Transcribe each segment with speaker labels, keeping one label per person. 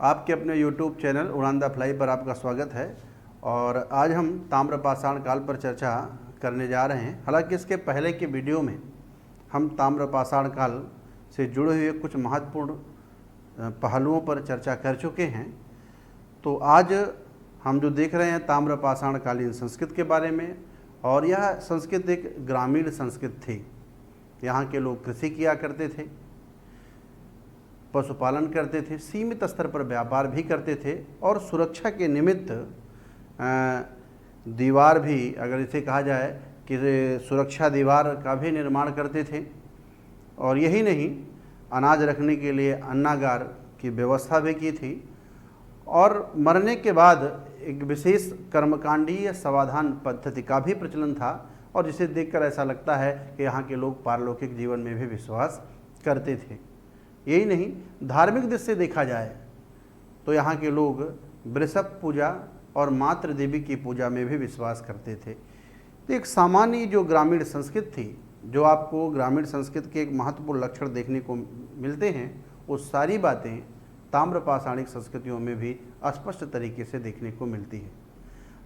Speaker 1: आपके अपने YouTube channel उड़ान द फ्लाई पर आपका स्वागत है। और आज हम ताम्रपाषाण काल पर चर्चा करने जा रहे हैं। हालांकि इसके पहले के वीडियो में हम ताम्रपाषाण काल से जुड़े हुए कुछ महत्वपूर्ण पहलुओं पर चर्चा कर चुके हैं। तो आज हम जो देख रहे हैं ताम्रपाषाण कालीन संस्कृति के बारे में। और यह संस्कृति एक ग्रामीण संस्कृति थी। यहाँ के लोग कृषि किया करते थे, पशुपालन करते थे, सीमित स्तर पर व्यापार भी करते थे और सुरक्षा के निमित्त दीवार भी, अगर इसे कहा जाए कि सुरक्षा दीवार का भी निर्माण करते थे। और यही नहीं, अनाज रखने के लिए अन्नागार की व्यवस्था भी की थी। और मरने के बाद एक विशेष कर्मकांडीय समाधान पद्धति का भी प्रचलन था, और जिसे देखकर ऐसा लगता है कि यहाँ के लोग पारलौकिक जीवन में भी विश्वास करते थे। यही नहीं, धार्मिक दृष्टि से देखा जाए तो यहाँ के लोग वृषभ पूजा और मातृ देवी की पूजा में भी विश्वास करते थे। तो एक सामान्य जो ग्रामीण संस्कृति थी, जो आपको ग्रामीण संस्कृति के एक महत्वपूर्ण लक्षण देखने को मिलते हैं, वो सारी बातें ताम्रपाषाणिक संस्कृतियों में भी स्पष्ट तरीके से देखने को मिलती है।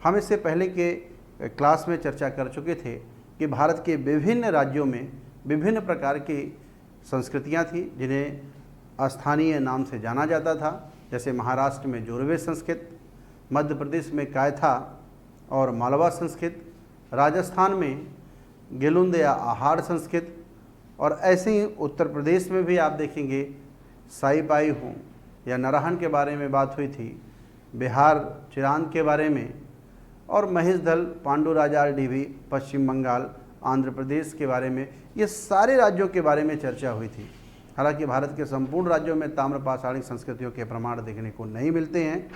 Speaker 1: हम इससे पहले के क्लास में चर्चा कर चुके थे कि भारत के विभिन्न राज्यों में विभिन्न प्रकार की संस्कृतियां थी, जिन्हें स्थानीय नाम से जाना जाता था। जैसे महाराष्ट्र में जोरवे संस्कृति, मध्य प्रदेश में कायथा और मालवा संस्कृति, राजस्थान में गिलुंद या आहार संस्कृति, और ऐसे ही उत्तर प्रदेश में भी आप देखेंगे साईपाई हो या नरहन के बारे में बात हुई थी, बिहार चिरांद के बारे में, और महेशदल, पांडुराजाल डीवी, पश्चिम बंगाल, आंध्र प्रदेश के बारे में, ये सारे राज्यों के बारे में चर्चा हुई थी। हालांकि भारत के संपूर्ण राज्यों में ताम्रपाषाणिक संस्कृतियों के प्रमाण देखने को नहीं मिलते हैं,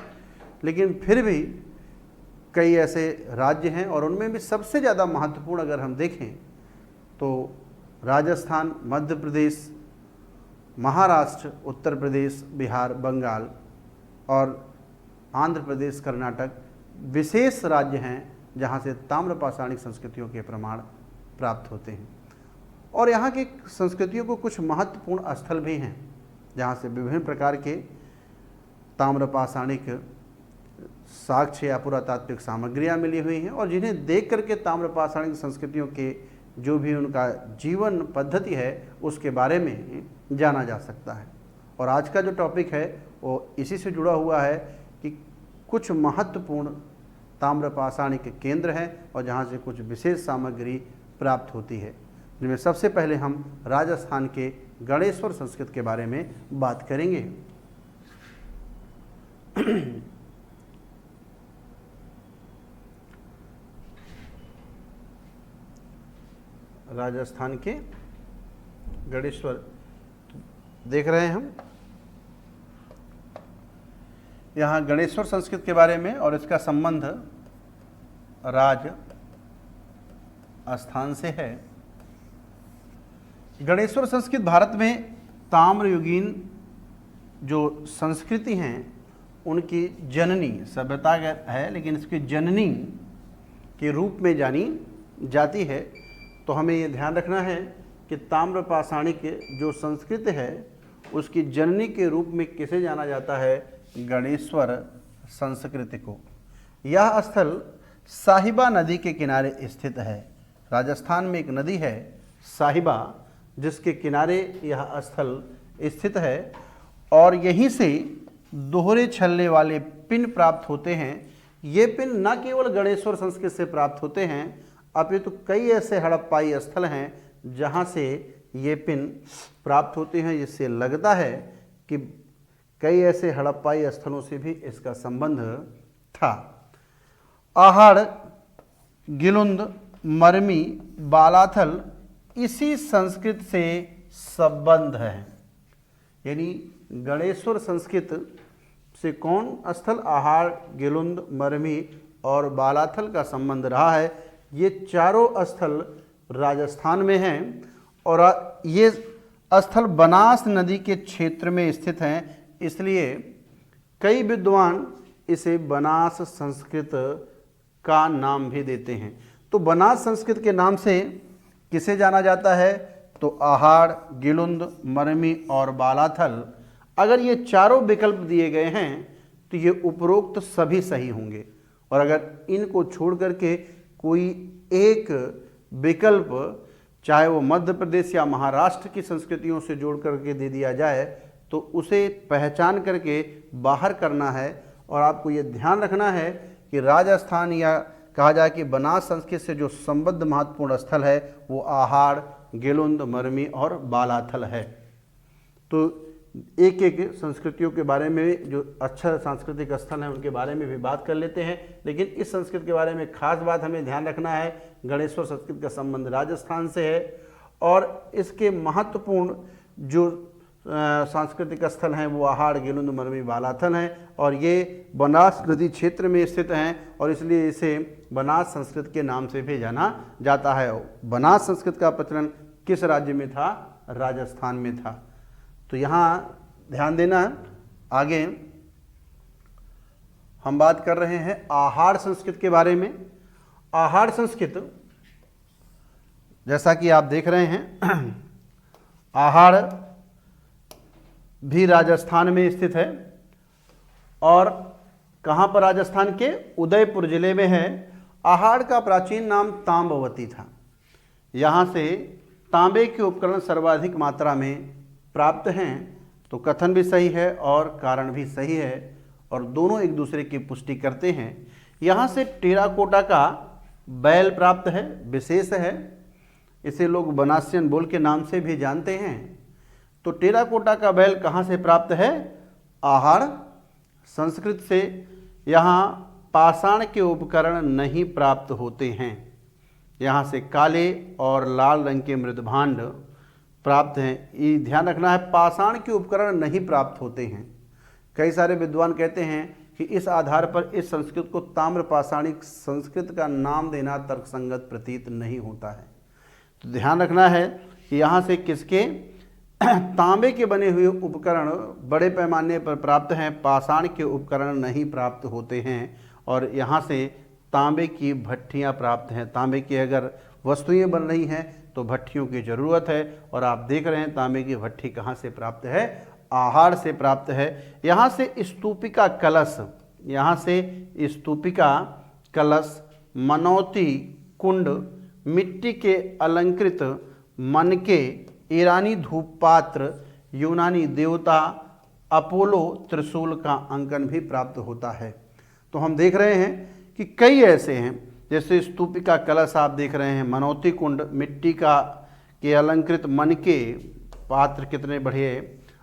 Speaker 1: लेकिन फिर भी कई ऐसे राज्य हैं, और उनमें भी सबसे ज़्यादा महत्वपूर्ण अगर हम देखें तो राजस्थान, मध्य प्रदेश, महाराष्ट्र, उत्तर प्रदेश, बिहार, बंगाल और आंध्र प्रदेश, कर्नाटक विशेष राज्य हैं जहाँ से ताम्रपाषाणिक संस्कृतियों के प्रमाण प्राप्त होते हैं। और यहाँ की संस्कृतियों को कुछ महत्वपूर्ण स्थल भी हैं जहाँ से विभिन्न प्रकार के ताम्रपाषाणिक साक्ष्य या पुरातात्विक सामग्रियाँ मिली हुई हैं, और जिन्हें देख करके ताम्रपाषाणिक संस्कृतियों के जो भी उनका जीवन पद्धति है उसके बारे में जाना जा सकता है। और आज का जो टॉपिक है वो इसी से जुड़ा हुआ है कि कुछ महत्वपूर्ण ताम्रपाषाणिक केंद्र हैं और जहाँ से कुछ विशेष सामग्री प्राप्त होती है, जिनमें सबसे पहले हम राजस्थान के गणेश्वर संस्कृति के बारे में बात करेंगे। राजस्थान के गणेश्वर देख रहे हैं हम यहाँ गणेश्वर संस्कृति के बारे में, और इसका संबंध राजस्थान से है। गणेश्वर संस्कृति भारत में ताम्रयुगीन जो संस्कृति हैं उनकी जननी सभ्यता है, लेकिन इसकी जननी के रूप में जानी जाती है। तो हमें ये ध्यान रखना है कि ताम्रपाषाणिक जो संस्कृति है उसकी जननी के रूप में किसे जाना जाता है? गणेश्वर संस्कृति को। यह स्थल साहिबा नदी के किनारे स्थित है। राजस्थान में एक नदी है साहिबा, जिसके किनारे यह स्थल स्थित है, और यहीं से दोहरे छल्ले वाले पिन प्राप्त होते हैं। ये पिन न केवल गणेश्वर संस्कृति से प्राप्त होते हैं, अपितु कई ऐसे हड़प्पाई स्थल हैं जहाँ से ये पिन प्राप्त होते हैं, जिससे लगता है कि कई ऐसे हड़प्पाई स्थलों से भी इसका संबंध था। आहाड़, गिलुंद, मरमी, बालाथल इसी संस्कृति से संबंध है। यानी गणेश्वर संस्कृति से कौन स्थल? आहाड़, गिलुंद, मरमी और बालाथल का संबंध रहा है। ये चारों स्थल राजस्थान में हैं, और ये स्थल बनास नदी के क्षेत्र में स्थित हैं। इसलिए कई विद्वान इसे बनास संस्कृत का नाम भी देते हैं। तो बनास संस्कृत के नाम से किसे जाना जाता है? तो आहाड़, गिलुंद, मरमी और बालाथल अगर ये चारों विकल्प दिए गए हैं तो ये उपरोक्त सभी सही होंगे, और अगर इनको छोड़ करके कोई एक विकल्प चाहे वो मध्य प्रदेश या महाराष्ट्र की संस्कृतियों से जोड़ करके दे दिया जाए तो उसे पहचान करके बाहर करना है। और आपको ये ध्यान रखना है कि राजस्थान या कहा जाए कि बनास संस्कृति से जो संबद्ध महत्वपूर्ण स्थल है वो आहाड़, गेलुंद, मरमी और बालाथल है। तो एक एक संस्कृतियों के बारे में जो अच्छा सांस्कृतिक स्थल हैं उनके बारे में भी बात कर लेते हैं, लेकिन इस संस्कृति के बारे में खास बात हमें ध्यान रखना है, गणेश्वर संस्कृति का संबंध राजस्थान से है और इसके महत्वपूर्ण जो सांस्कृतिक स्थल हैं वो आहाड़, गेलुंद, मरमी, बालाथल हैं और ये बनास नदी क्षेत्र में स्थित हैं और इसलिए इसे बनास संस्कृत के नाम से भी जाना जाता है। बनास संस्कृत का प्रचलन किस राज्य में था? राजस्थान में था। तो यहाँ ध्यान देना। आगे हम बात कर रहे हैं आहाड़ संस्कृत के बारे में। आहाड़ संस्कृत जैसा कि आप देख रहे हैं आहाड़ भी राजस्थान में स्थित है और कहाँ पर? राजस्थान के उदयपुर जिले में है। आहाड़ का प्राचीन नाम तांबवती था। यहाँ से तांबे के उपकरण सर्वाधिक मात्रा में प्राप्त हैं। तो कथन भी सही है और कारण भी सही है और दोनों एक दूसरे की पुष्टि करते हैं। यहाँ से टेराकोटा का बैल प्राप्त है, विशेष है। इसे लोग बनासियन बोल के नाम से भी जानते हैं। तो टेराकोटा का बैल कहाँ से प्राप्त है? आहाड़ संस्कृत से। यहाँ पाषाण के उपकरण नहीं प्राप्त होते हैं। यहाँ से काले और लाल रंग के मृदभांड प्राप्त हैं। ये ध्यान रखना है, पाषाण के उपकरण नहीं प्राप्त होते हैं। कई सारे विद्वान कहते हैं कि इस आधार पर इस संस्कृत को ताम्र पाषाणिक संस्कृत का नाम देना तर्कसंगत प्रतीत नहीं होता है। तो ध्यान रखना है कि यहाँ से किसके तांबे के बने हुए उपकरण बड़े पैमाने पर प्राप्त हैं, पाषाण के उपकरण नहीं प्राप्त होते हैं। और यहाँ से तांबे की भट्ठियाँ प्राप्त हैं। तांबे की अगर वस्तुएं बन रही हैं तो भट्ठियों की ज़रूरत है और आप देख रहे हैं तांबे की भट्ठी कहाँ से प्राप्त है? आहाड़ से प्राप्त है। यहाँ से स्तूपिका कलश, यहाँ से स्तूपिका कलश, मनौती कुंड, मिट्टी के अलंकृत मनके, ईरानी धूप पात्र, यूनानी देवता अपोलो त्रिशूल का अंकन भी प्राप्त होता है। तो हम देख रहे हैं कि कई ऐसे हैं, जैसे स्तूपिका कलश आप देख रहे हैं, मनौती कुंड, मिट्टी का के अलंकृत मनके पात्र कितने बढ़िया,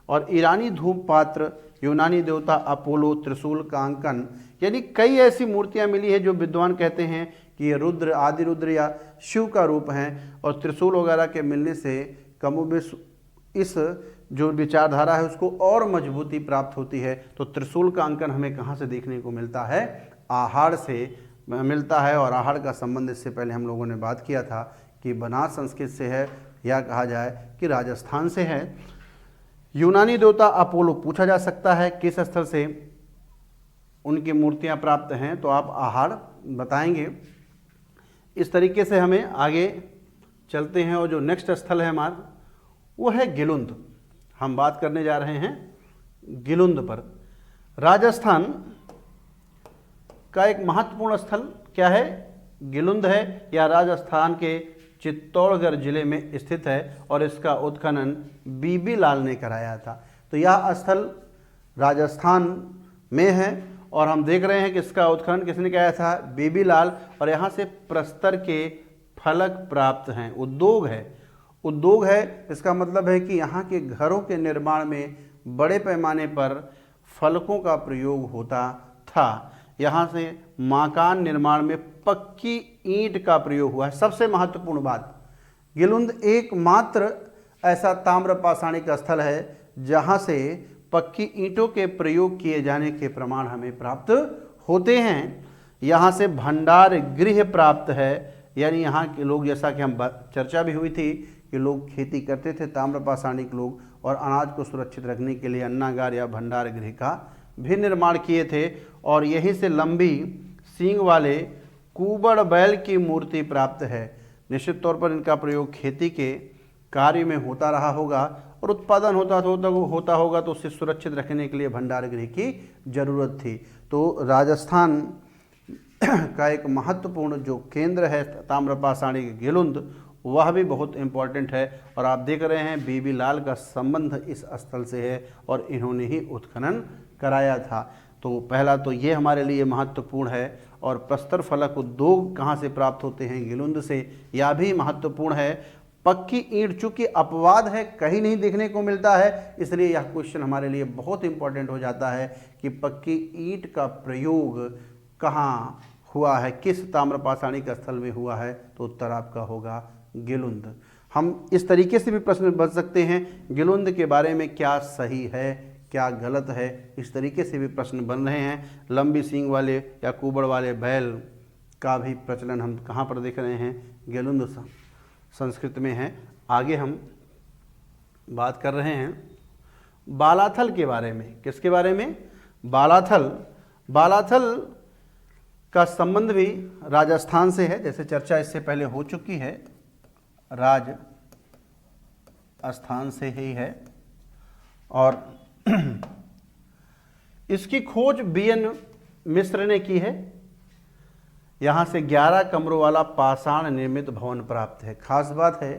Speaker 1: और ईरानी धूप पात्र, यूनानी देवता अपोलो त्रिशूल का अंकन। यानी कई ऐसी मूर्तियां मिली है जो विद्वान कहते हैं कि ये रुद्र, आदि रुद्र या शिव का रूप हैं और त्रिशूल वगैरह के मिलने से कमोबेश इस जो विचारधारा है उसको और मजबूती प्राप्त होती है। तो त्रिशूल का अंकन हमें कहाँ से देखने को मिलता है? आहाड़ से मिलता है। और आहाड़ का संबंध इससे पहले हम लोगों ने बात किया था कि बनास संस्कृत से है या कहा जाए कि राजस्थान से है। यूनानी देवता अपोलो पूछा जा सकता है किस स्थल से उनकी मूर्तियां प्राप्त हैं, तो आप आहाड़ बताएंगे। इस तरीके से हमें आगे चलते हैं और जो नेक्स्ट स्थल है हमारा वो है गेलुंद। हम बात करने जा रहे हैं गेलुंद पर। राजस्थान का एक महत्वपूर्ण स्थल क्या है? गेलुंद है, या राजस्थान के चित्तौड़गढ़ जिले में स्थित है और इसका उत्खनन बीबी लाल ने कराया था। तो यह स्थल राजस्थान में है और हम देख रहे हैं कि इसका उत्खनन किसने कराया था? बीबी लाल। और यहाँ से प्रस्तर के फलक प्राप्त हैं। उद्योग है, इसका मतलब है कि यहाँ के घरों के निर्माण में बड़े पैमाने पर फलकों का प्रयोग होता था। यहाँ से मकान निर्माण में पक्की ईंट का प्रयोग हुआ है। सबसे महत्वपूर्ण बात, गेलुंद एकमात्र ऐसा ताम्र पाषाणिक स्थल है जहाँ से पक्की ईंटों के प्रयोग किए जाने के प्रमाण हमें प्राप्त होते हैं। यहाँ से भंडार गृह प्राप्त है, यानी यहाँ के लोग, जैसा कि हम चर्चा भी हुई थी कि लोग खेती करते थे ताम्र पाषाणिक लोग, और अनाज को सुरक्षित रखने के लिए अन्नागार या भंडार गृह का भी निर्माण किए थे। और यहीं से लंबी सींग वाले कुबड़ बैल की मूर्ति प्राप्त है। निश्चित तौर पर इनका प्रयोग खेती के कार्य में होता रहा होगा और उत्पादन होता होगा तो उसे सुरक्षित रखने के लिए भंडार गृह की जरूरत थी। तो राजस्थान का एक महत्वपूर्ण जो केंद्र है ताम्रपाषाणी की गेलुंद, वह भी बहुत इम्पोर्टेंट है। और आप देख रहे हैं बीबी लाल का संबंध इस स्थल से है और इन्होंने ही उत्खनन कराया था। तो पहला तो ये हमारे लिए महत्वपूर्ण है। और प्रस्तर फलक उद्योग कहाँ से प्राप्त होते हैं? गेलुंद से, यह भी महत्वपूर्ण है। पक्की ईंट, चूंकि अपवाद है, कहीं नहीं देखने को मिलता है, इसलिए यह क्वेश्चन हमारे लिए बहुत इंपॉर्टेंट हो जाता है कि पक्की ईंट का प्रयोग कहाँ हुआ है, किस ताम्रपाषाणी के स्थल में हुआ है? तो उत्तर आपका होगा गेलुंद। हम इस तरीके से भी प्रश्न बन सकते हैं, गेलुंद के बारे में क्या सही है, क्या गलत है, इस तरीके से भी प्रश्न बन रहे हैं। लंबी सींग वाले या कुबड़ वाले बैल का भी प्रचलन हम कहाँ पर देख रहे हैं? गेलुंद संस्कृत में है। आगे हम बात कर रहे हैं बालाथल के बारे में। किसके बारे में? बालाथल। बालाथल का संबंध भी राजस्थान से है, जैसे चर्चा इससे पहले हो चुकी है, राजस्थान से ही है। और इसकी खोज बीएन मिश्र ने की है। यहाँ से 11 कमरों वाला पाषाण निर्मित भवन प्राप्त है। खास बात है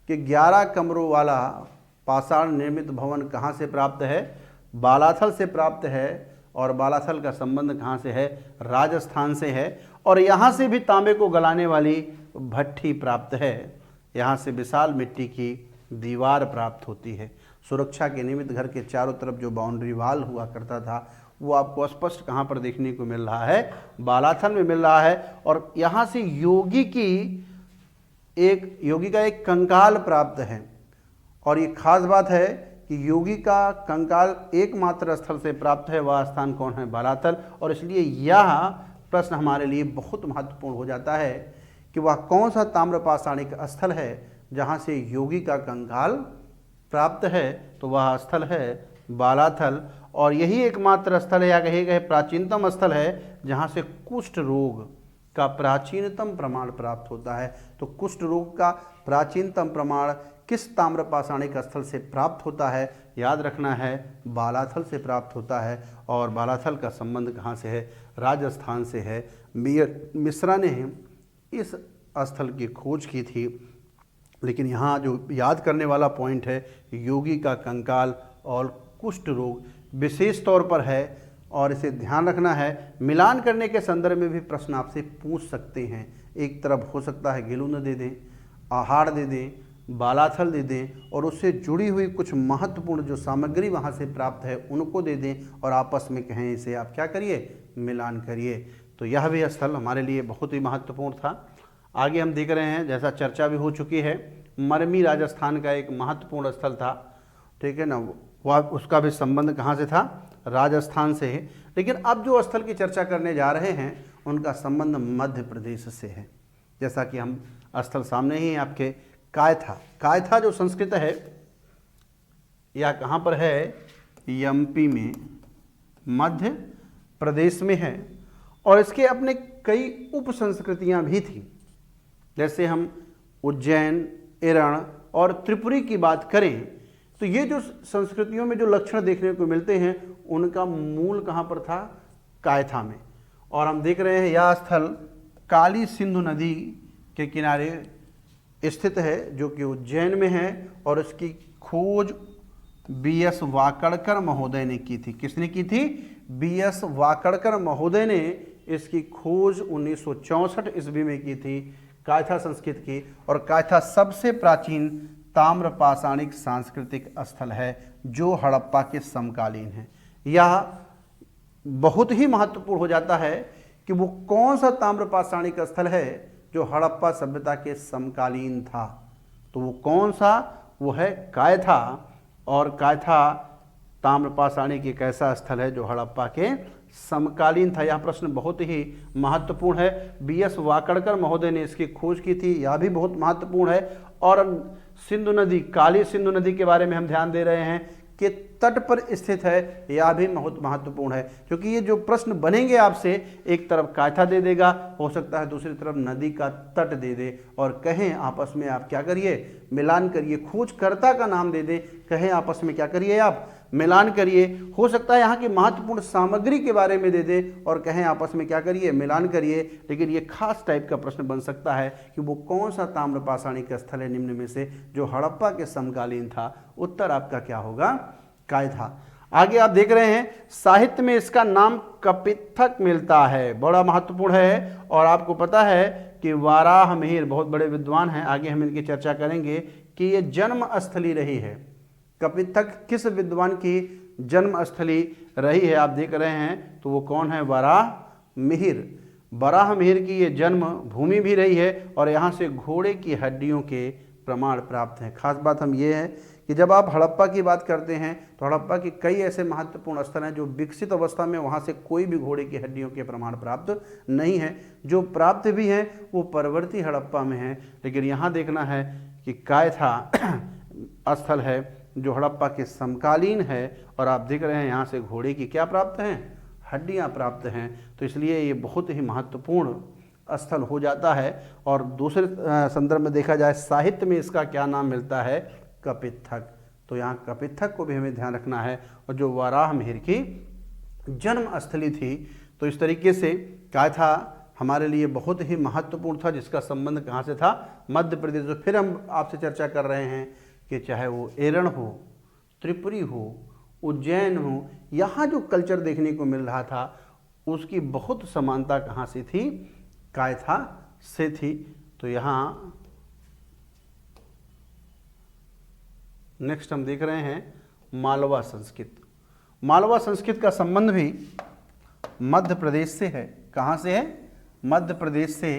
Speaker 1: कि 11 कमरों वाला पाषाण निर्मित भवन कहाँ से प्राप्त है? बालाथल से प्राप्त है। और बालाथल का संबंध कहाँ से है? राजस्थान से है। और यहाँ से भी तांबे को गलाने वाली भट्ठी प्राप्त है। यहाँ से विशाल मिट्टी की दीवार प्राप्त होती है। सुरक्षा के निमित्त घर के चारों तरफ जो बाउंड्री वाल हुआ करता था वो आपको स्पष्ट कहाँ पर देखने को मिल रहा है? बालाथल में मिल रहा है। और यहाँ से योगी का एक कंकाल प्राप्त है। और ये खास बात है कि योगी का कंकाल एकमात्र स्थल से प्राप्त है, वह स्थान कौन है? बालाथल। और इसलिए यह प्रश्न हमारे लिए बहुत महत्वपूर्ण हो जाता है कि वह कौन सा ताम्रपाषाणी का स्थल है जहाँ से योगी का कंकाल प्राप्त है? तो वह स्थल है बालाथल। और यही एकमात्र स्थल है या कहे गए प्राचीनतम स्थल है जहाँ से कुष्ठ रोग का प्राचीनतम प्रमाण प्राप्त होता है। तो कुष्ठ रोग का प्राचीनतम प्रमाण किस ताम्रपाषाणी का स्थल से प्राप्त होता है? याद रखना है, बालाथल से प्राप्त होता है। और बालाथल का संबंध कहाँ से है? राजस्थान से है। मिश्रा ने इस स्थल की खोज की थी। लेकिन यहाँ जो याद करने वाला पॉइंट है, योगी का कंकाल और कुष्ठ रोग विशेष तौर पर है और इसे ध्यान रखना है। मिलान करने के संदर्भ में भी प्रश्न आपसे पूछ सकते हैं। एक तरफ हो सकता है गेलुंद दे दें, आहार दे दें, बालाथल दे दें और उससे जुड़ी हुई कुछ महत्वपूर्ण जो सामग्री वहाँ से प्राप्त है उनको दे दें और आपस में कहें इसे आप क्या करिए? मिलान करिए। तो यह भी स्थल हमारे लिए बहुत ही महत्वपूर्ण था। आगे हम देख रहे हैं, जैसा चर्चा भी हो चुकी है, मरमी राजस्थान का एक महत्वपूर्ण स्थल था, ठीक है ना। वह उसका भी संबंध कहाँ से था? राजस्थान से है। लेकिन अब जो स्थल की चर्चा करने जा रहे हैं उनका संबंध मध्य प्रदेश से है। जैसा कि हम स्थल सामने ही आपके कायथा, कायथा जो संस्कृत है यह कहाँ पर है? एमपी में, मध्य प्रदेश में है। और इसके अपने कई उप संस्कृतियाँ भी थी। जैसे हम उज्जैन, एरण और त्रिपुरी की बात करें तो ये जो संस्कृतियों में जो लक्षण देखने को मिलते हैं उनका मूल कहाँ पर था? कायथा में। और हम देख रहे हैं यह स्थल काली सिंधु नदी के किनारे स्थित है जो कि उज्जैन में है। और इसकी खोज बीएस वाकड़कर महोदय ने की थी। किसने की थी? बीएस वाकड़कर महोदय ने इसकी खोज 1964 ईस्वी में की थी, कायथा संस्कृत की। और कायथा सबसे प्राचीन ताम्रपाषाणिक सांस्कृतिक स्थल है जो हड़प्पा के समकालीन है। यह बहुत ही महत्वपूर्ण हो जाता है कि वो कौन सा ताम्रपाषाणिक स्थल है जो हड़प्पा सभ्यता के समकालीन था। तो वो कौन सा? वो है कायथा। और कायथा ताम्रपाषाणिक एक ऐसा स्थल है जो हड़प्पा के समकालीन था। यह प्रश्न बहुत ही महत्वपूर्ण है। बीएस वाकड़कर महोदय ने इसकी खोज की थी, यह भी बहुत महत्वपूर्ण है। और सिंधु नदी, काली सिंधु नदी के बारे में हम ध्यान दे रहे हैं। के तट पर स्थित है, यह भी बहुत महत्वपूर्ण है, क्योंकि ये जो प्रश्न बनेंगे आपसे, एक तरफ कायथा दे देगा, हो सकता है दूसरी तरफ नदी का तट दे दे और कहें आपस में आप क्या करिए, मिलान करिए। खोजकर्ता का नाम दे दे, कहें आपस में क्या करिए, आप मिलान करिए। हो सकता है यहाँ की महत्वपूर्ण सामग्री के बारे में दे दे और कहें आपस में क्या करिए, मिलान करिए। लेकिन ये खास टाइप का प्रश्न बन सकता है कि वो कौन सा ताम्र पाषाणिक स्थल है निम्न में से जो हड़प्पा के समकालीन था। उत्तर आपका क्या होगा, कायथा। आगे आप देख रहे हैं साहित्य में इसका नाम कपित्थक मिलता है, बड़ा महत्वपूर्ण है। और आपको पता है कि वाराहमिहिर बहुत बड़े विद्वान हैं, आगे हम इनकी चर्चा करेंगे कि ये जन्म स्थली रही है। कपित्थक किस विद्वान की जन्म स्थली रही है आप देख रहे हैं, तो वो कौन है, वराहमिहिर। वराहमिहिर की ये जन्म भूमि भी रही है और यहाँ से घोड़े की हड्डियों के प्रमाण प्राप्त हैं। खास बात हम ये है कि जब आप हड़प्पा की बात करते हैं तो हड़प्पा की कई ऐसे महत्वपूर्ण स्थल हैं जो विकसित अवस्था में वहाँ से कोई भी घोड़े की हड्डियों के प्रमाण प्राप्त नहीं है। जो प्राप्त भी हैं वो परवर्ती हड़प्पा में हैं। लेकिन यहाँ देखना है कि कायथा स्थल है जो हड़प्पा के समकालीन है और आप देख रहे हैं यहाँ से घोड़े की क्या प्राप्त हैं, हड्डियाँ प्राप्त हैं। तो इसलिए ये बहुत ही महत्वपूर्ण स्थल हो जाता है। और दूसरे संदर्भ में देखा जाए साहित्य में इसका क्या नाम मिलता है, कपित्थक। तो यहाँ कपित्थक को भी हमें ध्यान रखना है। और जो वाराहमिहिर की जन्म स्थली थी, तो इस तरीके से कायथा हमारे लिए बहुत ही महत्वपूर्ण था, जिसका संबंध कहाँ से था, मध्य प्रदेश। तो फिर हम आपसे चर्चा कर रहे हैं कि चाहे वो एरण हो, त्रिपुरी हो, उज्जैन हो, यहाँ जो कल्चर देखने को मिल रहा था उसकी बहुत समानता कहाँ से थी, कायथा से थी। तो यहाँ नेक्स्ट हम देख रहे हैं मालवा संस्कृत। मालवा संस्कृत का संबंध भी मध्य प्रदेश से है। कहाँ से है, मध्य प्रदेश से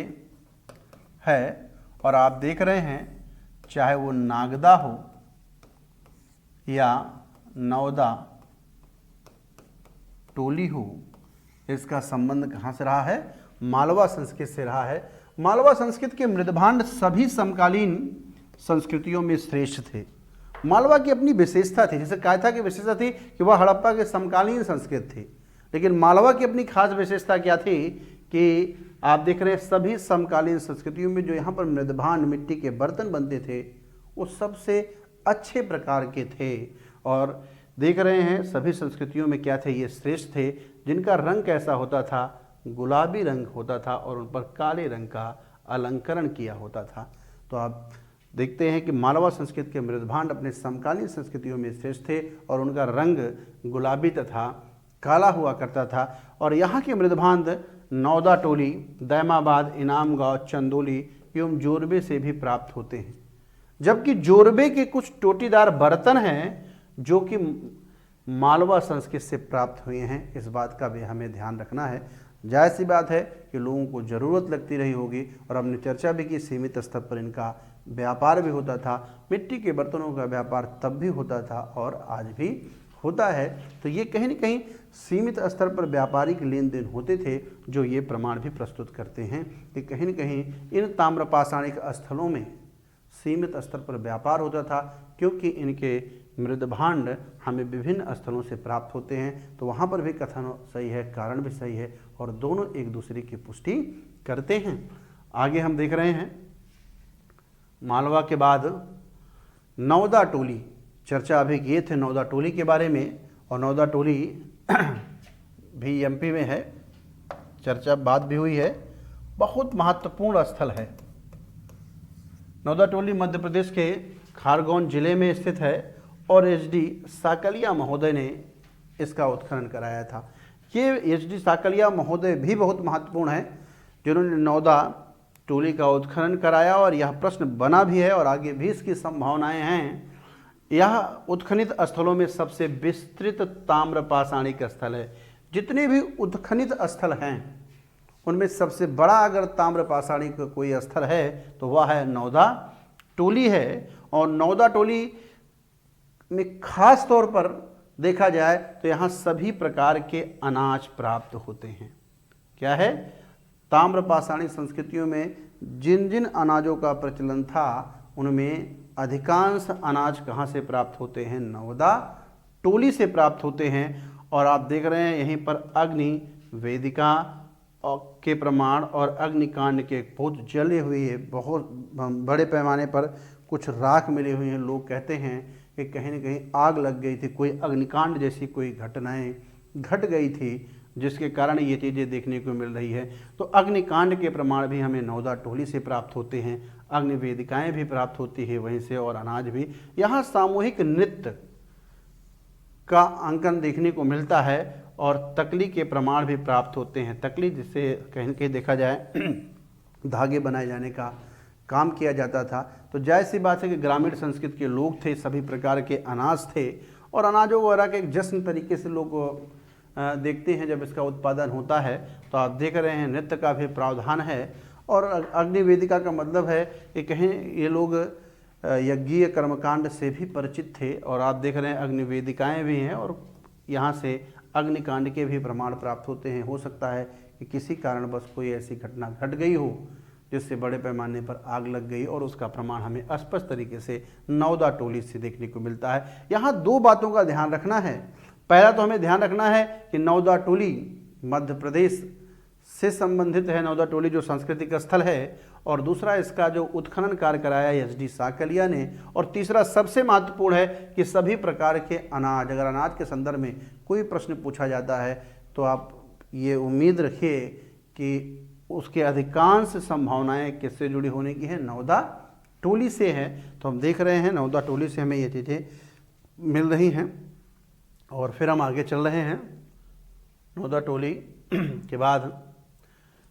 Speaker 1: है। और आप देख रहे हैं चाहे वो नागदा हो या नौदा टोली हो, इसका संबंध कहाँ से रहा है, मालवा संस्कृत से रहा है। मालवा संस्कृत के मृदभांड सभी समकालीन संस्कृतियों में श्रेष्ठ थे। मालवा की अपनी विशेषता थी, जैसे कायथा की विशेषता थी कि वह हड़प्पा के समकालीन संस्कृत थी, लेकिन मालवा की अपनी खास विशेषता क्या थी कि आप देख रहे हैं सभी समकालीन संस्कृतियों में जो यहाँ पर मृदभांड मिट्टी के बर्तन बनते थे वो सबसे अच्छे प्रकार के थे। और देख रहे हैं सभी संस्कृतियों में क्या थे, ये श्रेष्ठ थे, जिनका रंग कैसा होता था, गुलाबी रंग होता था और उन पर काले रंग का अलंकरण किया होता था। तो आप देखते हैं कि मालवा संस्कृत के मृदभांड अपने समकालीन संस्कृतियों में श्रेष्ठ थे और उनका रंग गुलाबी तथा काला हुआ करता था। और यहाँ के मृदभांड नौदा टोली, दैमाबाद, इनाम गांव, चंदोली एवं जोरबे से भी प्राप्त होते हैं। जबकि जोरबे के कुछ टोटीदार बर्तन हैं जो कि मालवा संस्कृत से प्राप्त हुए हैं, इस बात का भी हमें ध्यान रखना है। जायज़ सी बात है कि लोगों को ज़रूरत लगती रही होगी और हमने चर्चा भी की सीमित स्तर पर इनका व्यापार भी होता था। मिट्टी के बर्तनों का व्यापार तब भी होता था और आज भी होता है। तो ये कहीं न कहीं सीमित स्तर पर व्यापारिक लेन देन होते थे, जो ये प्रमाण भी प्रस्तुत करते हैं कि कहीं न कहीं इन ताम्रपाषाणिक स्थलों में सीमित स्तर पर व्यापार होता था, क्योंकि इनके मृदभांड हमें विभिन्न स्थलों से प्राप्त होते हैं। तो वहाँ पर भी कथन सही है, कारण भी सही है और दोनों एक दूसरे की पुष्टि करते हैं। आगे हम देख रहे हैं मालवा के बाद नौदा टोली। चर्चा अभी किए थे नौदा टोली के बारे में और नौदा टोली भी एमपी में है, चर्चा बात भी हुई है, बहुत महत्वपूर्ण स्थल है। नौदा टोली मध्य प्रदेश के खारगोन जिले में स्थित है और एचडी साकलिया महोदय ने इसका उत्खनन कराया था। ये एचडी साकलिया महोदय भी बहुत महत्वपूर्ण है, जिन्होंने नौदा टोली का उत्खनन कराया और यह प्रश्न बना भी है और आगे भी इसकी संभावनाएं हैं। यह उत्खनित स्थलों में सबसे विस्तृत ताम्रपाषाणिक स्थल है। जितने भी उत्खनित स्थल हैं उनमें सबसे बड़ा अगर ताम्रपाषाणिक कोई स्थल है तो वह है नौदा टोली है। और नौदा टोली में खास तौर पर देखा जाए तो यहाँ सभी प्रकार के अनाज प्राप्त होते हैं। क्या है, ताम्रपाषाणिक संस्कृतियों में जिन जिन अनाजों का प्रचलन था उनमें अधिकांश अनाज कहाँ से प्राप्त होते हैं, नौदा टोली से प्राप्त होते हैं। और आप देख रहे हैं यहीं पर अग्नि वेदिका के प्रमाण और अग्निकांड के बहुत जले हुए, बहुत बड़े पैमाने पर कुछ राख मिली हुई हैं। लोग कहते हैं कि कहीं न कहीं आग लग गई थी, कोई अग्निकांड जैसी कोई घटनाएं घट गई थी, जिसके कारण ये चीज़ें देखने को मिल रही है। तो अग्निकांड के प्रमाण भी हमें नौदा टोली से प्राप्त होते हैं, अग्नि वेदिकाएँ भी प्राप्त होती है वहीं से, और अनाज भी। यहाँ सामूहिक नृत्य का अंकन देखने को मिलता है और तकली के प्रमाण भी प्राप्त होते हैं। तकली जिससे कहीं न कहीं देखा जाए धागे बनाए जाने का काम किया जाता था। तो जाहिर सी बात है कि ग्रामीण संस्कृति के लोग थे, सभी प्रकार के अनाज थे, और अनाजों वगैरह के एक जश्न तरीके से लोग देखते हैं जब इसका उत्पादन होता है। तो आप देख रहे हैं नृत्य का भी प्रावधान है। और अग्नि वेदिका का मतलब है कि कहीं ये लोग यज्ञीय कर्मकांड से भी परिचित थे, और आप देख रहे हैं अग्नि वेदिकाएँ भी हैं, और यहाँ से अग्निकांड के भी प्रमाण प्राप्त होते हैं। हो सकता है कि किसी कारणवश कोई ऐसी घटना घट गई हो जिससे बड़े पैमाने पर आग लग गई, और उसका प्रमाण हमें स्पष्ट तरीके से नौदा टोली से देखने को मिलता है। यहाँ दो बातों का ध्यान रखना है। पहला तो हमें ध्यान रखना है कि नौदा टोली मध्य प्रदेश से संबंधित है, नौदा टोली जो सांस्कृतिक स्थल है, और दूसरा इसका जो उत्खनन कार्य कराया एसडी साकलिया ने, और तीसरा सबसे महत्वपूर्ण है कि सभी प्रकार के अनाज, अगर अनाज के संदर्भ में कोई प्रश्न पूछा जाता है तो आप ये उम्मीद रखिए कि उसके अधिकांश संभावनाएं किससे जुड़ी होने की है, नौदा टोली से है। तो हम देख रहे हैं नौदा टोली से हमें ये चीज़ें मिल रही हैं, और फिर हम आगे चल रहे हैं। नौदा टोली के बाद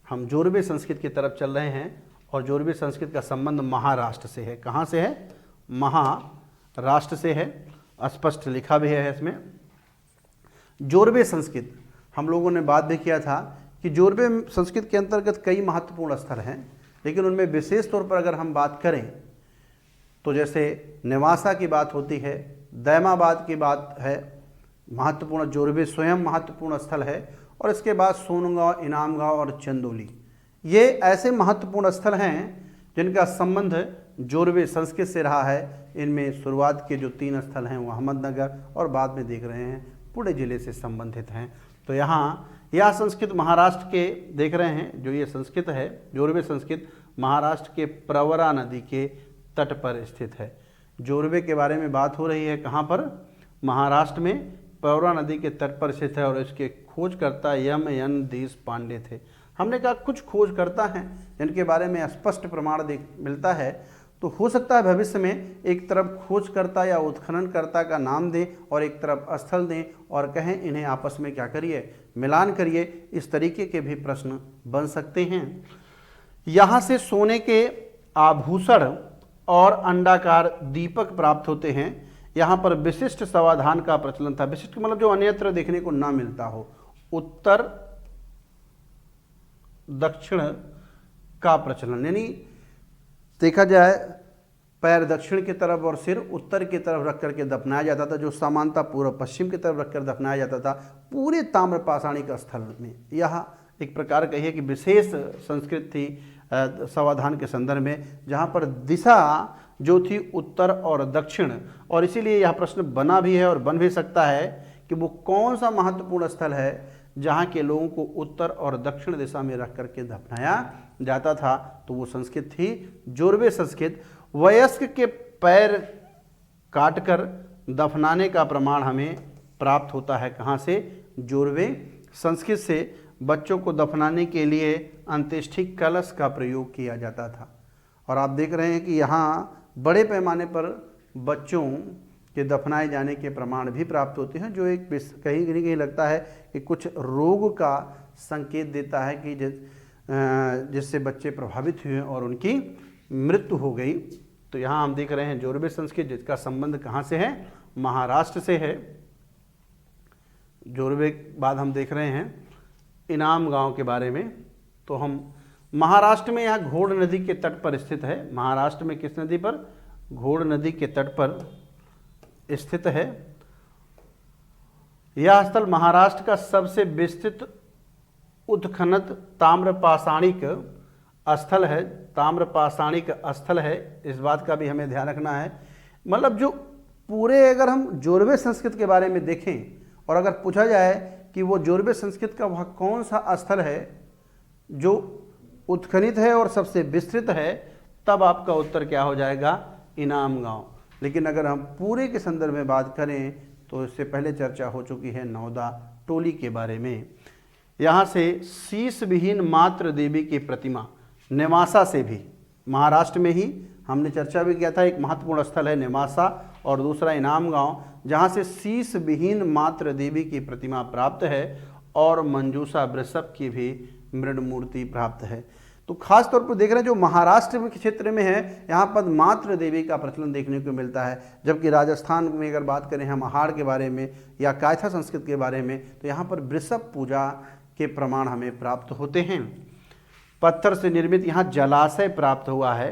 Speaker 1: हम जोरबे संस्कृत की तरफ चल रहे हैं, और जोरबे संस्कृत का संबंध महाराष्ट्र से है। कहाँ से है? महाराष्ट्र से है, स्पष्ट लिखा भी है इसमें। जोरबे संस्कृत हम लोगों ने बात भी किया था कि जोरबे संस्कृत के अंतर्गत कई महत्वपूर्ण स्थल हैं, लेकिन उनमें विशेष तौर पर अगर हम बात करें तो जैसे नेवासा की बात होती है, दैमाबाद की बात है, महत्वपूर्ण जोरबे स्वयं महत्वपूर्ण स्थल है, और इसके बाद सोनगांव, इनामगांव और चंदौली, ये ऐसे महत्वपूर्ण स्थल हैं जिनका संबंध जोरबे संस्कृत से रहा है। इनमें शुरुआत के जो 3 स्थल हैं वो अहमदनगर और बाद में देख रहे हैं पुणे जिले से संबंधित हैं। तो यहाँ यह संस्कृत महाराष्ट्र के देख रहे हैं, जो ये संस्कृत है जोरबे संस्कृत महाराष्ट्र के प्रवरा नदी के तट पर स्थित है। जोरबे के बारे में बात हो रही है, कहाँ पर? महाराष्ट्र में प्रवरा नदी के तट पर स्थित है, और इसके खोजकर्ता यम देश पांडे थे। हमने कहा कुछ खोजकर्ता हैं जिनके बारे में स्पष्ट प्रमाण मिलता है, तो हो सकता है भविष्य में एक तरफ खोजकर्ता या उत्खननकर्ता का नाम दें और एक तरफ स्थल दें और कहें इन्हें आपस में क्या करिए, मिलान करिए। इस तरीके के भी प्रश्न बन सकते हैं। यहाँ से सोने के आभूषण और अंडाकार दीपक प्राप्त होते हैं। यहाँ पर विशिष्ट समाधान का प्रचलन था। विशिष्ट मतलब जो अन्यत्र देखने को ना मिलता हो। उत्तर दक्षिण का प्रचलन, यानी देखा जाए पैर दक्षिण की तरफ और सिर उत्तर की तरफ रख करके दफनाया जाता था, जो सामान्यतः पूर्व पश्चिम की तरफ रखकर दफनाया जाता था पूरे ताम्रपाषाणिक स्थल में। यह एक प्रकार कहिए कि विशेष संस्कृति थी समाधान के संदर्भ में, जहाँ पर दिशा जो थी उत्तर और दक्षिण, और इसीलिए यह प्रश्न बना भी है और बन भी सकता है कि वो कौन सा महत्वपूर्ण स्थल है जहाँ के लोगों को उत्तर और दक्षिण दिशा में रख करके दफनाया जाता था। तो वो संस्कृत थी जोरबे संस्कृत। वयस्क के पैर काटकर दफनाने का प्रमाण हमें प्राप्त होता है, कहाँ से? जोरबे संस्कृत से। बच्चों को दफनाने के लिए अंत्येष्टि कलश का प्रयोग किया जाता था, और आप देख रहे हैं कि यहाँ बड़े पैमाने पर बच्चों के दफनाए जाने के प्रमाण भी प्राप्त होते हैं, जो एक कहीं कहीं लगता है कि कुछ रोग का संकेत देता है कि जिससे बच्चे प्रभावित हुए और उनकी मृत्यु हो गई। तो यहाँ हम देख रहे हैं जोरबे संस्कृत, जिसका संबंध कहाँ से है? महाराष्ट्र से है। जोरबे के बाद हम देख रहे हैं इनाम गांव के बारे में। तो हम महाराष्ट्र में यहाँ घोड़ नदी के तट पर स्थित है। महाराष्ट्र में किस नदी पर? घोड़ नदी के तट पर स्थित है। यह स्थल महाराष्ट्र का सबसे विस्तृत उत्खनत ताम्रपाषाणिक स्थल है। ताम्रपाषाणिक स्थल है, इस बात का भी हमें ध्यान रखना है। मतलब जो पूरे अगर हम जोरवे संस्कृत के बारे में देखें और अगर पूछा जाए कि वो जोरवे संस्कृत का वह कौन सा स्थल है जो उत्खनित है और सबसे विस्तृत है, तब आपका उत्तर क्या हो जाएगा? इनाम गांव। लेकिन अगर हम पूरे के संदर्भ में बात करें तो इससे पहले चर्चा हो चुकी है नौदा टोली के बारे में। यहाँ से शीश विहीन मात्र देवी की प्रतिमा नेवासा से भी, महाराष्ट्र में ही हमने चर्चा भी किया था, एक महत्वपूर्ण स्थल है नेवासा और दूसरा इनाम गांव, जहाँ से शीश विहीन मात्र देवी की प्रतिमा प्राप्त है और मंजूषा वृषभ की भी मृण मूर्ति प्राप्त है। तो खास तौर पर देख रहे हैं जो महाराष्ट्र के क्षेत्र में है, यहाँ पर मात्र देवी का प्रचलन देखने को मिलता है, जबकि राजस्थान में अगर बात करें हम आहार के बारे में या कायथा संस्कृत के बारे में तो यहाँ पर वृषभ पूजा के प्रमाण हमें प्राप्त होते हैं। पत्थर से निर्मित यहाँ जलाशय प्राप्त हुआ है,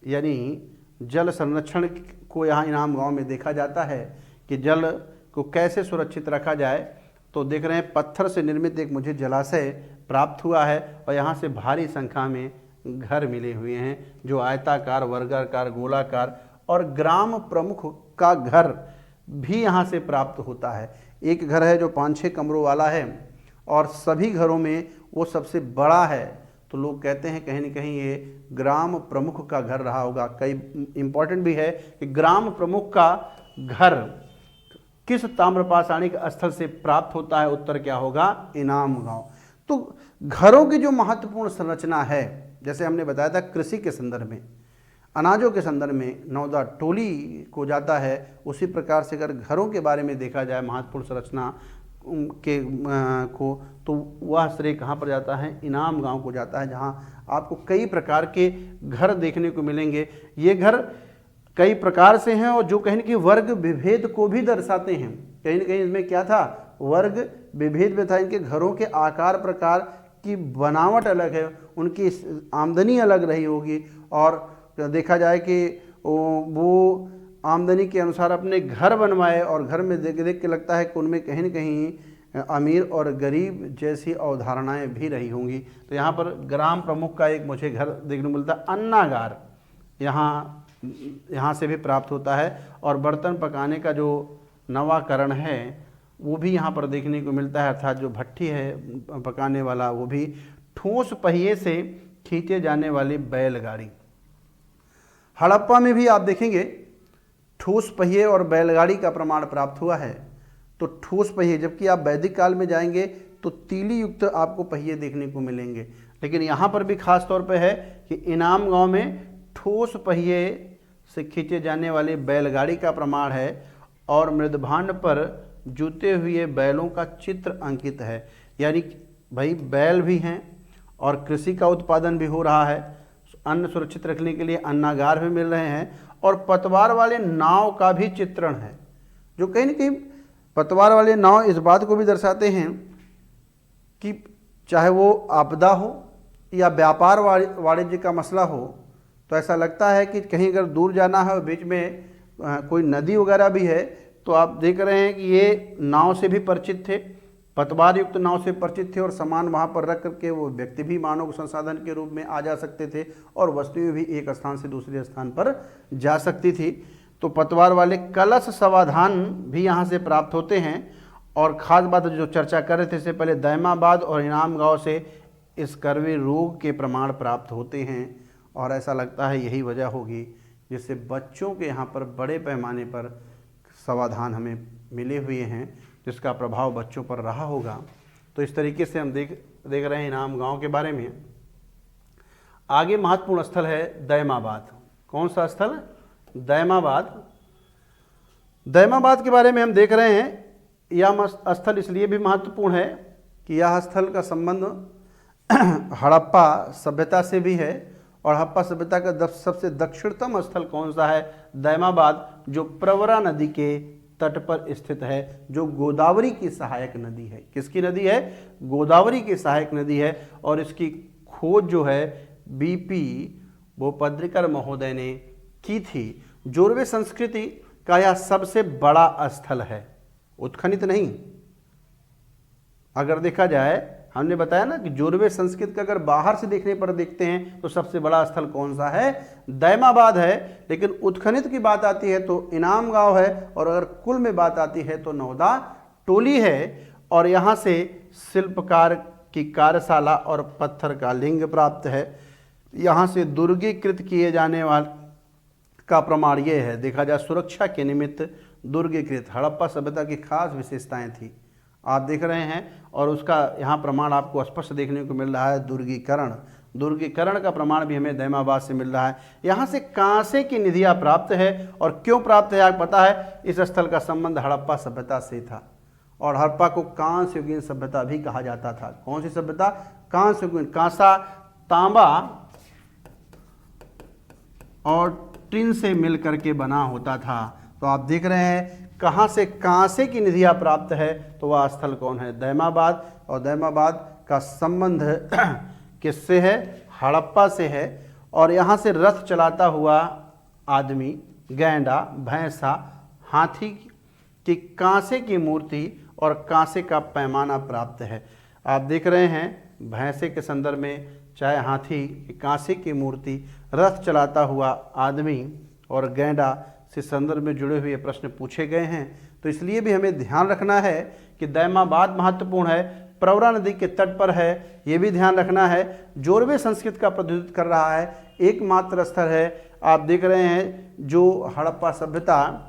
Speaker 1: यानी जल संरक्षण को यहाँ इनाम गांव में देखा जाता है कि जल को कैसे सुरक्षित रखा जाए। तो देख रहे हैं पत्थर से निर्मित एक मुझे जलाशय प्राप्त हुआ है और यहाँ से भारी संख्या में घर मिले हुए हैं जो आयताकार, वर्गाकार, गोलाकार और ग्राम प्रमुख का घर भी यहाँ से प्राप्त होता है। एक घर है जो 5-6 कमरों वाला है और सभी घरों में वो सबसे बड़ा है, तो लोग कहते हैं कहीं न कहीं ये ग्राम प्रमुख का घर रहा होगा। कई इम्पॉर्टेंट भी है कि ग्राम प्रमुख का घर किस ताम्रपाषाणिक स्थल से प्राप्त होता है, उत्तर क्या होगा? इनाम गांव। तो घरों की जो महत्वपूर्ण संरचना है, जैसे हमने बताया था कृषि के संदर्भ में, अनाजों के संदर्भ में नौदा टोली को जाता है, उसी प्रकार से अगर घरों के बारे में देखा जाए महत्वपूर्ण संरचना के को, तो वह श्रेय कहाँ पर जाता है? इनाम गांव को जाता है, जहाँ आपको कई प्रकार के घर देखने को मिलेंगे। ये घर कई प्रकार से हैं और जो कहीं न कहीं वर्ग विभेद को भी दर्शाते हैं। कहीं न कहीं इसमें क्या था? वर्ग विभेद में था। इनके घरों के आकार प्रकार की बनावट अलग है, उनकी आमदनी अलग रही होगी और देखा जाए कि वो आमदनी के अनुसार अपने घर बनवाए और घर में देख देख के लगता है कि उनमें कहीं न कहीं अमीर और गरीब जैसी अवधारणाएं भी रही होंगी। तो यहाँ पर ग्राम प्रमुख का एक मुझे घर देखने को मिलता है। अन्नागार यहाँ से भी प्राप्त होता है और बर्तन पकाने का जो नवाकरण है वो भी यहाँ पर देखने को मिलता है, अर्थात जो भट्ठी है पकाने वाला वो भी। ठोस पहिए से खींचे जाने वाली बैलगाड़ी, हड़प्पा में भी आप देखेंगे ठोस पहिए और बैलगाड़ी का प्रमाण प्राप्त हुआ है। तो ठोस पहिए, जबकि आप वैदिक काल में जाएंगे तो तीली युक्त आपको पहिए देखने को मिलेंगे, लेकिन यहाँ पर भी खास तौर पे है कि इनाम गांव में ठोस पहिए से खींचे जाने वाली बैलगाड़ी का प्रमाण है और मृदभांड पर जूते हुए बैलों का चित्र अंकित है। यानी भाई बैल भी हैं और कृषि का उत्पादन भी हो रहा है, अन्न सुरक्षित रखने के लिए अन्नागार भी मिल रहे हैं और पतवार वाले नाव का भी चित्रण है, जो कहीं न कहीं पतवार वाले नाव इस बात को भी दर्शाते हैं कि चाहे वो आपदा हो या व्यापार वाणिज्य का मसला हो, तो ऐसा लगता है कि कहीं अगर दूर जाना है और बीच में कोई नदी वगैरह भी है, तो आप देख रहे हैं कि ये नाव से भी परिचित थे, पतवार युक्त नाव से परिचित थे और सामान वहाँ पर रख करके वो व्यक्ति भी मानव संसाधन के रूप में आ जा सकते थे और वस्तुएं भी एक स्थान से दूसरे स्थान पर जा सकती थी। तो पतवार वाले कलश समाधान भी यहाँ से प्राप्त होते हैं। और ख़ास बात जो चर्चा कर रहे थे इससे पहले, दैमाबाद और इनाम गांव से इस करवे रोग के प्रमाण प्राप्त होते हैं और ऐसा लगता है यही वजह होगी जिससे बच्चों के यहाँ पर बड़े पैमाने पर समाधान हमें मिले हुए हैं, जिसका प्रभाव बच्चों पर रहा होगा। तो इस तरीके से हम देख रहे हैं इनाम गांव के बारे में। आगे महत्वपूर्ण स्थल है दैमाबाद। कौन सा स्थल? दैमाबाद। दैमाबाद के बारे में हम देख रहे हैं, यह स्थल इसलिए भी महत्वपूर्ण है कि यह स्थल का संबंध हड़प्पा सभ्यता से भी है और हड़प्पा सभ्यता का सबसे दक्षिणतम स्थल कौन सा है? दैमाबाद, जो प्रवरा नदी के तट पर स्थित है, जो गोदावरी की सहायक नदी है। किसकी नदी है? गोदावरी की सहायक नदी है और इसकी खोज जो है बीपी बोपद्रिकर महोदय ने की थी। जोरवे संस्कृति का यह सबसे बड़ा स्थल है, उत्खनित नहीं। अगर देखा जाए हमने बताया ना कि जोरवे संस्कृत का अगर बाहर से देखने पर देखते हैं तो सबसे बड़ा स्थल कौन सा है, दैमाबाद है। लेकिन उत्खनित की बात आती है तो इनाम गांव है, और अगर कुल में बात आती है तो नौदा टोली है। और यहाँ से शिल्पकार की कार्यशाला और पत्थर का लिंग प्राप्त है। यहाँ से दुर्गीकृत किए जाने वाले का प्रमाण ये है, देखा जाए सुरक्षा के निमित्त दुर्गीकृत हड़प्पा सभ्यता की खास विशेषताएं थी, आप देख रहे हैं। और उसका यहाँ प्रमाण आपको स्पष्ट देखने को मिल रहा है, दुर्गीकरण। दुर्गीकरण का प्रमाण भी हमें दैमाबाद से मिल रहा है। यहाँ से कांसे की निधियाँ प्राप्त है, और क्यों प्राप्त है आपको पता है, इस स्थल का संबंध हड़प्पा सभ्यता से था। और हड़प्पा को कांस्य युगीन सभ्यता भी कहा जाता था। कौन सी सभ्यता, कांस्य युगीन। कांसा तांबा और टिन से मिल करके बना होता था। तो आप देख रहे हैं कहाँ से कांसे की निधियाँ प्राप्त है, तो वह स्थल कौन है, दैमाबाद। और दैमाबाद का संबंध किससे है, हड़प्पा से है। और यहाँ से रथ चलाता हुआ आदमी, गैंडा, भैंसा, हाथी की कांसे की मूर्ति और कांसे का पैमाना प्राप्त है। आप देख रहे हैं भैंसे के संदर्भ में, चाहे हाथी, कांसे की मूर्ति, रथ चलाता हुआ आदमी और गैंडा से संदर्भ में जुड़े हुए प्रश्न पूछे गए हैं। तो इसलिए भी हमें ध्यान रखना है कि दैमाबाद महत्वपूर्ण है, प्रवरा नदी के तट पर है, ये भी ध्यान रखना है। जोरवे संस्कृत का प्रतिनिधित्व कर रहा है, एकमात्र स्थल है। आप देख रहे हैं जो हड़प्पा सभ्यता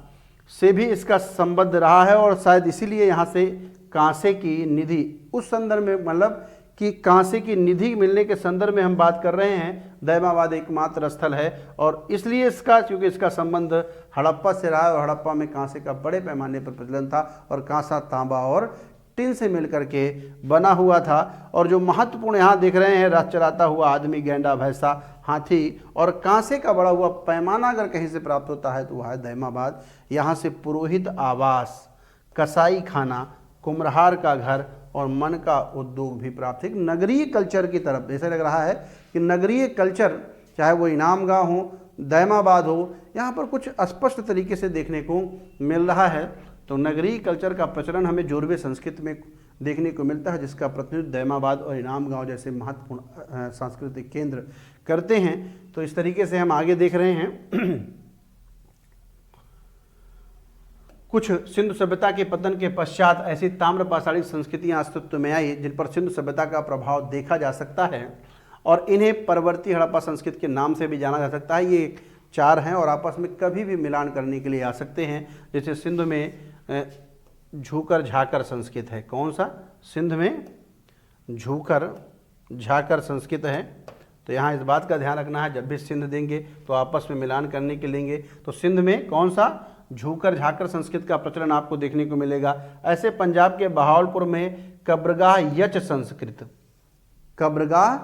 Speaker 1: से भी इसका संबंध रहा है, और शायद इसीलिए यहाँ से कांसे की निधि उस संदर्भ में, मतलब कि कांसे की निधि मिलने के संदर्भ में हम बात कर रहे हैं। दैमाबाद एकमात्र स्थल है, और इसलिए इसका, क्योंकि इसका संबंध हड़प्पा से रहा है, और हड़प्पा में कांसे का बड़े पैमाने पर प्रचलन था, और कांसा तांबा और टिन से मिलकर के बना हुआ था। और जो महत्वपूर्ण यहाँ देख रहे हैं, रथ चलाता हुआ आदमी, गैंडा, भैंसा, हाथी और कांसे का बड़ा हुआ पैमाना अगर कहीं से प्राप्त होता है तो वह है दैमाबाद। यहाँ से पुरोहित आवास, कसाई खाना, कुम्हार का घर और मन का उद्योग भी प्राप्त है। नगरीय कल्चर की तरफ ऐसा लग रहा है कि नगरीय कल्चर, चाहे वो इनाम गांव हो, दैमाबाद हो, यहाँ पर कुछ स्पष्ट तरीके से देखने को मिल रहा है। तो नगरीय कल्चर का प्रचलन हमें जोरवे संस्कृत में देखने को मिलता है, जिसका प्रतिनिधित्व दैमाबाद और इनाम गांव जैसे महत्वपूर्ण सांस्कृतिक केंद्र करते हैं। तो इस तरीके से हम आगे देख रहे हैं। कुछ सिंधु सभ्यता के पतन के पश्चात ऐसी ताम्रपाषाणी संस्कृतियां अस्तित्व में आई जिन पर सिंधु सभ्यता का प्रभाव देखा जा सकता है, और इन्हें परवर्ती हड़प्पा संस्कृति के नाम से भी जाना जा सकता है। ये 4 हैं और आपस में कभी भी मिलान करने के लिए आ सकते हैं। जैसे सिंध में झूकर झाकर संस्कृत है। कौन सा, सिंध में झूकर झाकर संस्कृत है। तो यहाँ इस बात का ध्यान रखना है, जब भी सिंध देंगे तो आपस में मिलान करने के लेंगे। तो सिंध में कौन सा, झूकर झाकर संस्कृत का प्रचलन आपको देखने को मिलेगा। ऐसे पंजाब के बहावलपुर में कब्रगाह यच संस्कृत, कब्रगाह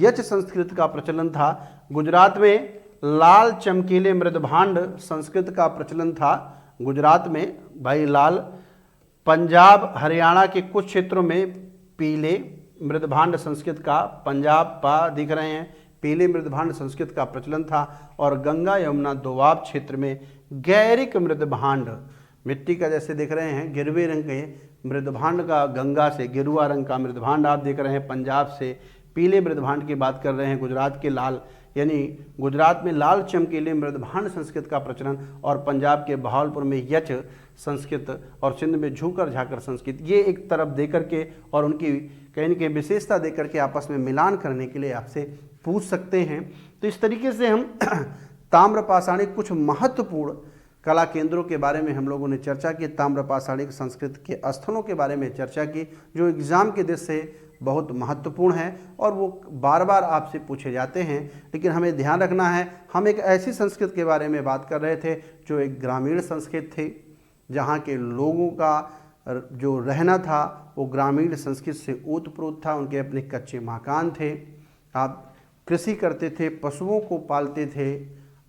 Speaker 1: यच संस्कृत का प्रचलन था। गुजरात में लाल चमकीले मृदभांड संस्कृत का प्रचलन था। गुजरात में भाई लाल, पंजाब हरियाणा के कुछ क्षेत्रों में पीले मृदभांड संस्कृत का, पंजाब पा दिख रहे हैं, पीले मृदभांड संस्कृत का प्रचलन था। और गंगा यमुना दोआब क्षेत्र में गैरिक मृदभांड, मिट्टी का जैसे देख रहे हैं गिरवे रंग के मृदभांड का, गंगा से गेरुआ रंग का मृदभांड आप देख रहे हैं। पंजाब से पीले मृदभांड की बात कर रहे हैं। गुजरात के लाल, यानी गुजरात में लाल चमकीले मृदभांड संस्कृत का प्रचलन, और पंजाब के बहावलपुर में यच संस्कृत, और सिंध में झूकर झाकर संस्कृत। ये एक तरफ दे करके और उनकी कहीं न कहीं विशेषता दे करके आपस में मिलान करने के लिए आपसे पूछ सकते हैं। तो इस तरीके से हम ताम्रपाषाणी कुछ महत्वपूर्ण कला केंद्रों के बारे में हम लोगों ने चर्चा की, ताम्रपाषाणी संस्कृत के स्थलों के बारे में चर्चा की, जो एग्ज़ाम के दृष्टि से बहुत महत्वपूर्ण है और वो बार बार आपसे पूछे जाते हैं। लेकिन हमें ध्यान रखना है, हम एक ऐसी संस्कृत के बारे में बात कर रहे थे जो एक ग्रामीण संस्कृत थी, जहाँ के लोगों का जो रहना था वो ग्रामीण संस्कृत से ओतप्रोत था। उनके अपने कच्चे मकान थे, आप कृषि करते थे, पशुओं को पालते थे,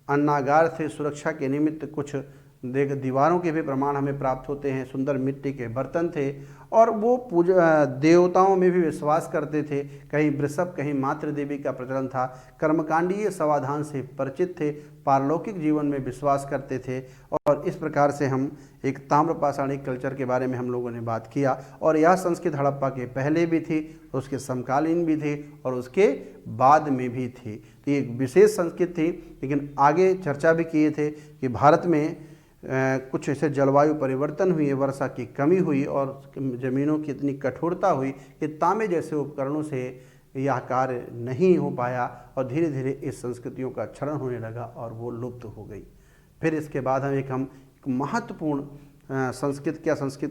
Speaker 1: अन्नागार थे, सुरक्षा के निमित्त कुछ देख दीवारों के भी प्रमाण हमें प्राप्त होते हैं। सुंदर मिट्टी के बर्तन थे और वो पूजा देवताओं में भी विश्वास करते थे। कहीं वृषभ कहीं मातृ देवी का प्रचलन था। कर्मकांडीय समाधान से परिचित थे, पारलौकिक जीवन में विश्वास करते थे। और इस प्रकार से हम एक ताम्रपाषाणिक कल्चर के बारे में हम लोगों ने बात किया। और यह संस्कृत हड़प्पा के पहले भी थी, उसके समकालीन भी थी और उसके बाद में भी थी। तो ये एक विशेष संस्कृति थी। लेकिन आगे चर्चा भी किए थे कि भारत में कुछ ऐसे जलवायु परिवर्तन हुए, वर्षा की कमी हुई और ज़मीनों की इतनी कठोरता हुई कि तांबे जैसे उपकरणों से यह कार्य नहीं हो पाया और धीरे धीरे इस संस्कृतियों का क्षरण होने लगा और वो लुप्त हो गई। फिर इसके बाद हम एक महत्वपूर्ण संस्कृत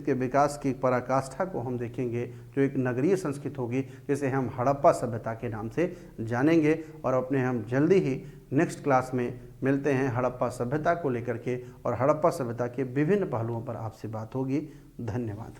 Speaker 1: के विकास की पराकाष्ठा को हम देखेंगे, जो एक नगरीय संस्कृति होगी, जिसे हम हड़प्पा सभ्यता के नाम से जानेंगे। और अपने हम जल्दी ही नेक्स्ट क्लास में मिलते हैं हड़प्पा सभ्यता को लेकर के, और हड़प्पा सभ्यता के विभिन्न पहलुओं पर आपसे बात होगी। धन्यवाद।